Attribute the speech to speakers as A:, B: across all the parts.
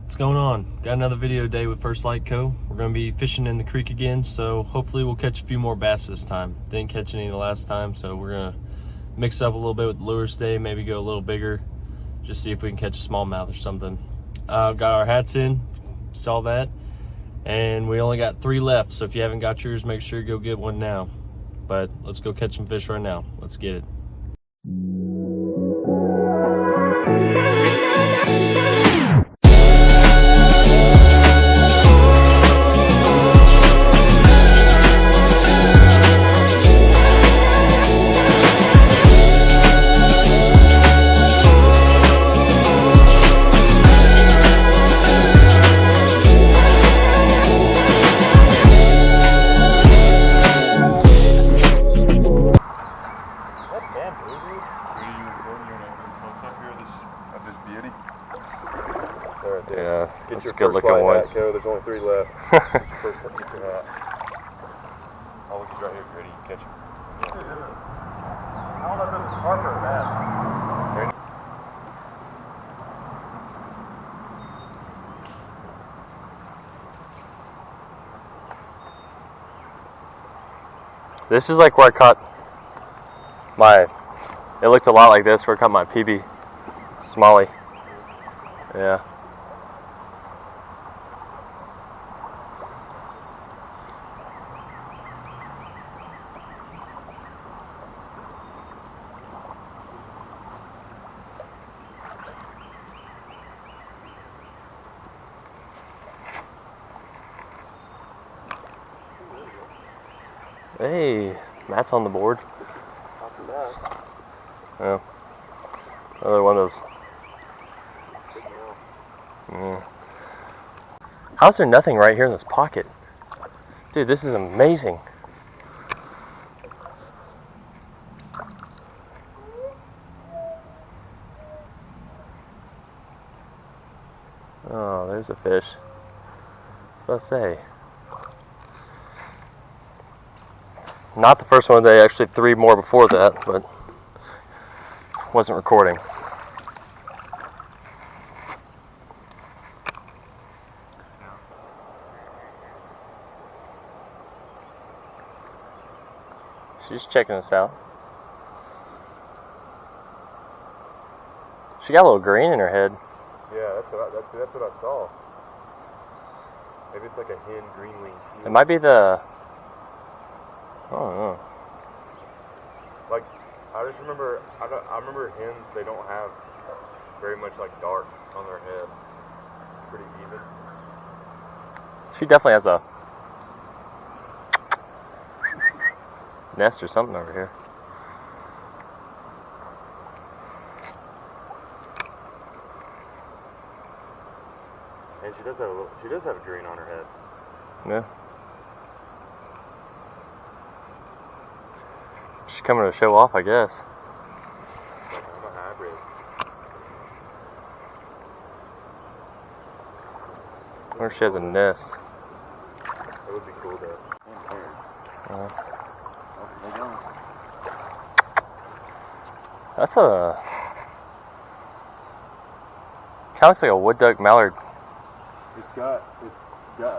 A: What's going on? Got another video day with First Light Co. We're going to be fishing in the creek again, so hopefully we'll catch a few more bass this time. Didn't catch any the last time, so we're going to mix up a little bit with lures today, maybe go a little bigger, just see if we can catch a smallmouth or something. Got our hats in, saw that, and we only got 3 left, so if you haven't got yours, make sure you go get one now. But let's go catch some fish right now. Let's get it. Yeah,
B: get your
A: good
B: first
A: looking one.
B: Hat, Co. There's only 3 left. Get your first one, get your hat. I'll look right here if you're ready. You can catch him. Yeah. I don't know if this is Harper or Matt.
A: This is like where I caught my, it looked a lot like this where I caught my PB smallie. Yeah. Hey, Matt's on the board. Yeah. Another one of those. Yeah. How's there nothing right here in this pocket? Dude, this is amazing. Oh, there's a fish. Let's say. Not the first one of the day, actually 3 more before that, but wasn't recording. She's checking us out. She got a little green in her head.
B: Yeah, that's what I saw. Maybe it's like a hen green wing teal.
A: It might be the, I don't know.
B: Like, I just remember, I remember hens, they don't have very much like dark on their head. It's pretty even.
A: She definitely has a nest or something over here.
B: And she does have a green on her head.
A: Yeah. She's coming to show off, I guess.
B: I'm a hybrid.
A: I wonder if she has a nest.
B: That would be cool though.
A: That's a, kind of looks like a wood duck mallard.
B: It's got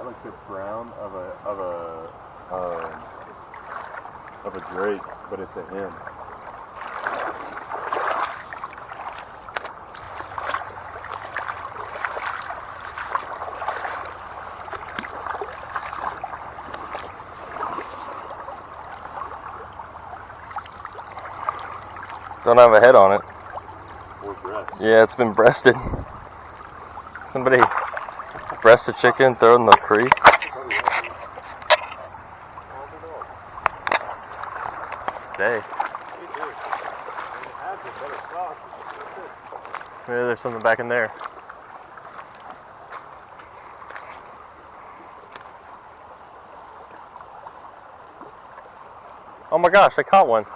B: like the brown of a drake, but it's a hen.
A: Don't have a head on it.
B: Or breast.
A: Yeah, it's been breasted. Somebody breast a chicken, throw it in the creek. Hey. Maybe there's something back in there. Oh my gosh, I caught one.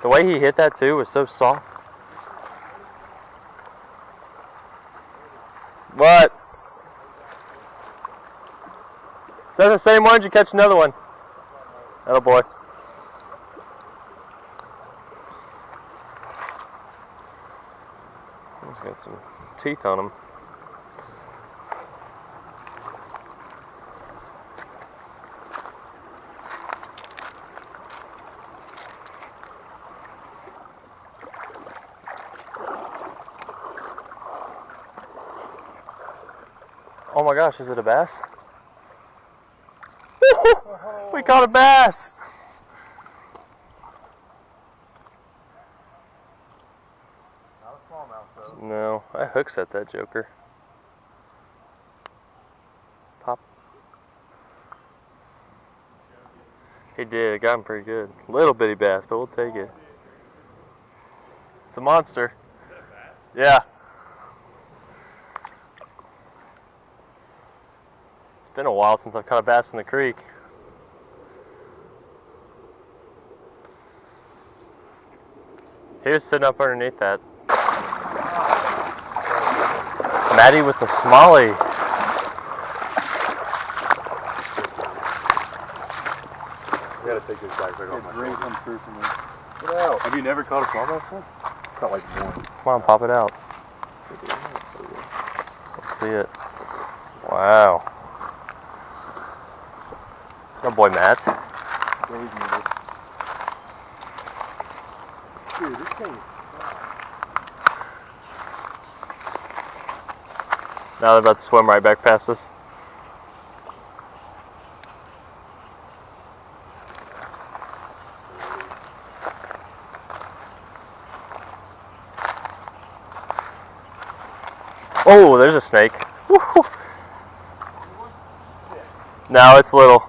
A: The way he hit that too was so soft. What? Is that the same one? Did you catch another one? Atta boy. He's got some teeth on him. Oh my gosh, is it a bass? Oh, we caught a bass!
B: Not a smallmouth though.
A: No, I hook set that joker. Pop. He did, got him pretty good. Little bitty bass, but we'll take it. It's a monster.
B: Is that a bass?
A: Yeah. It's been a while since I've caught a bass in the creek. He was sitting up underneath that. Maddie with the smallie.
B: I gotta take this backpack off my
C: dream
B: shoulder.
C: come true for me.
B: Get out. Have you never caught a smallmouth before? Caught like one.
A: Come on, pop it out. Let's see it. Wow. Good boy, Matt.
C: Dude, this thing is...
A: Now they're about to swim right back past us. Oh, there's a snake. Woo-hoo. No, it's little.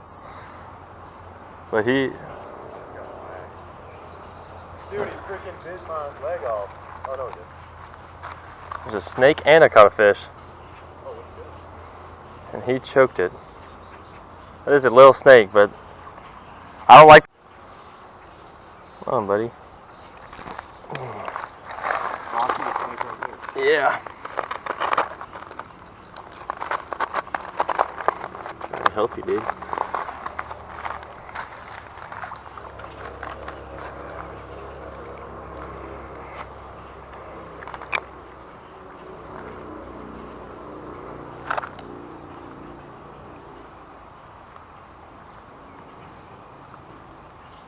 A: But he...
B: Dude, he freaking bit my leg off. Oh no, it didn't.
A: There's a snake and I caught a fish.
B: Oh, what's good?
A: And he choked it. That is a little snake, but I don't like... Come on, buddy. Yeah. I help you, dude.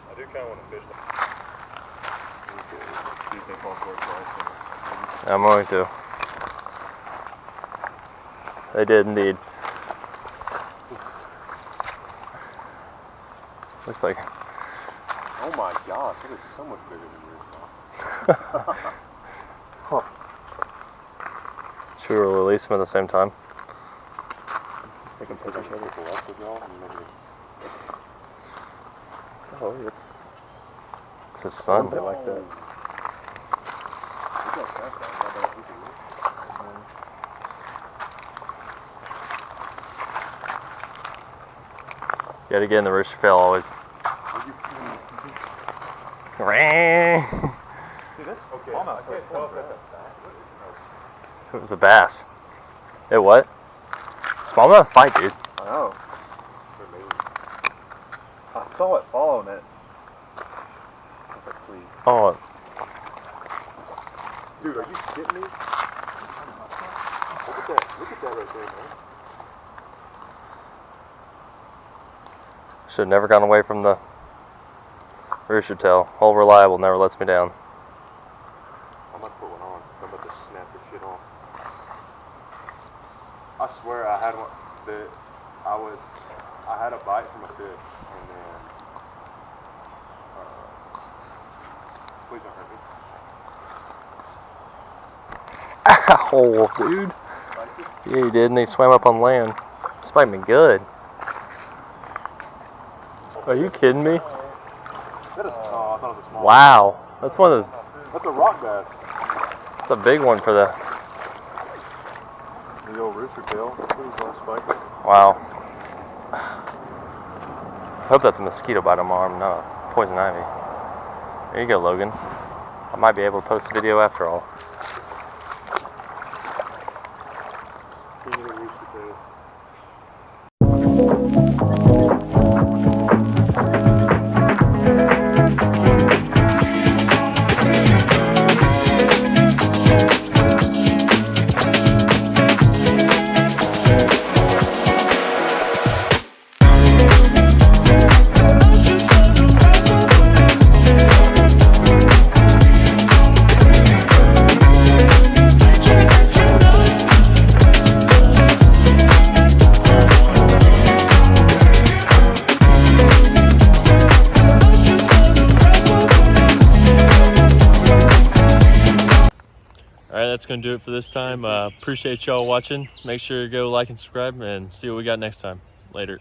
B: I do kind of want to fish that. See if they fall short twice.
A: I'm going to. They did indeed. Looks like.
B: Oh my gosh, it is so much bigger than yours.
C: Huh.
A: Should we release them at the same time?
B: They can push each other to the left of y'all and maybe.
A: Oh, it's his son.
B: They like that.
A: Yet again, the rooster tail always.
B: See this? Okay. I can't tell if that's a bass.
A: It was a bass. It what? Smallmouth fight, dude.
C: I know. I saw it following it. I was like, please.
A: Oh,
B: Dude, are you kidding me? Look at that right there, man.
A: should have never gone away from the rooster tail. All reliable, never lets me down.
B: I'm about to put one on. I'm about to snap this shit off. I swear I had one that I had a bite from a fish and then please don't hurt me.
A: Ow, dude. Yeah, he did, and he swam up on land. This might be good. Are you kidding me?
B: That is, oh, I thought it was a small.
A: Wow, that's one of those.
B: That's a rock bass.
A: That's a big one for the.
B: The old rooster tail. Please don't spike it.
A: Wow. I hope that's a mosquito bite on my arm, not poison ivy. There you go, Logan. I might be able to post a video after all.
B: King of the rooster tail.
A: going to do it for this time. Appreciate y'all watching. Make sure to go like and subscribe and see what we got next time. Later.